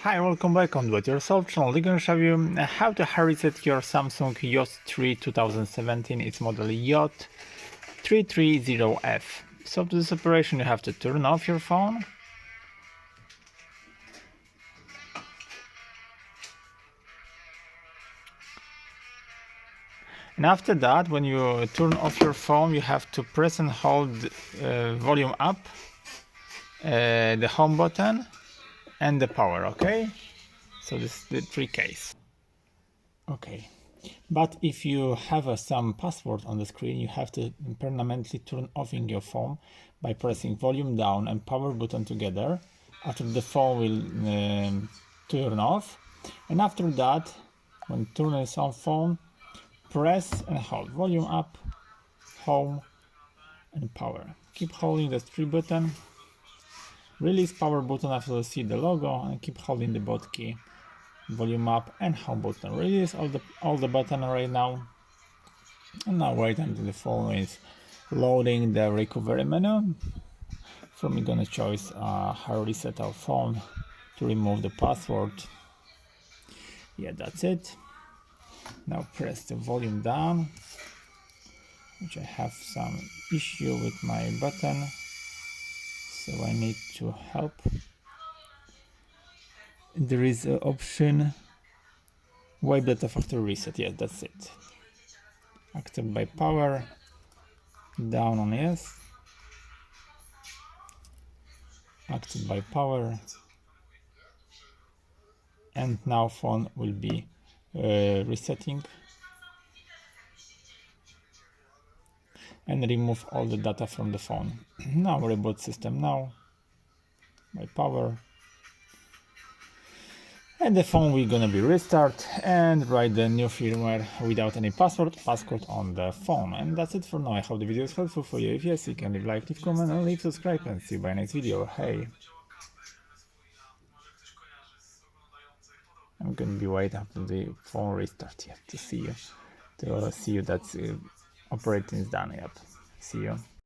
Hi, welcome back on Do It Yourself channel. We're gonna show you how to hard reset your Samsung Yacht 3 2017. It's model Yacht 330F. So to this operation you have to turn off your phone. And after that, when you turn off your phone, you have to press and hold volume up, the home button and the power, okay? So this is the 3 case. Okay, but if you have some password on the screen, you have to permanently turn off your phone by pressing volume down and power button together. After the phone will turn off, and after that, when turning on phone, press and hold volume up, home and power. Keep holding the 3 button, release power button after you see the logo, and keep holding the bot key, volume up and home button. Release all the button right now, and now wait until the phone is loading the recovery menu. From we're gonna choose how to reset our phone to remove the password. Yeah, that's it. Now press the volume down, which I have some issue with my button, so I need to help. There is an option wipe data factory reset. Yes, that's it. Accept by power, down on yes, accept by power, and now phone will be resetting, and remove all the data from the phone. Now reboot system now by power, and the phone will gonna be restart and write the new firmware without any passcode on the phone. And that's it for now. I hope the video is helpful for you. If yes, you can leave like, leave comment and leave subscribe, and see you by next video. Hey, I'm gonna be waiting after the phone restart, to see you that's operating is done. Yep, see you.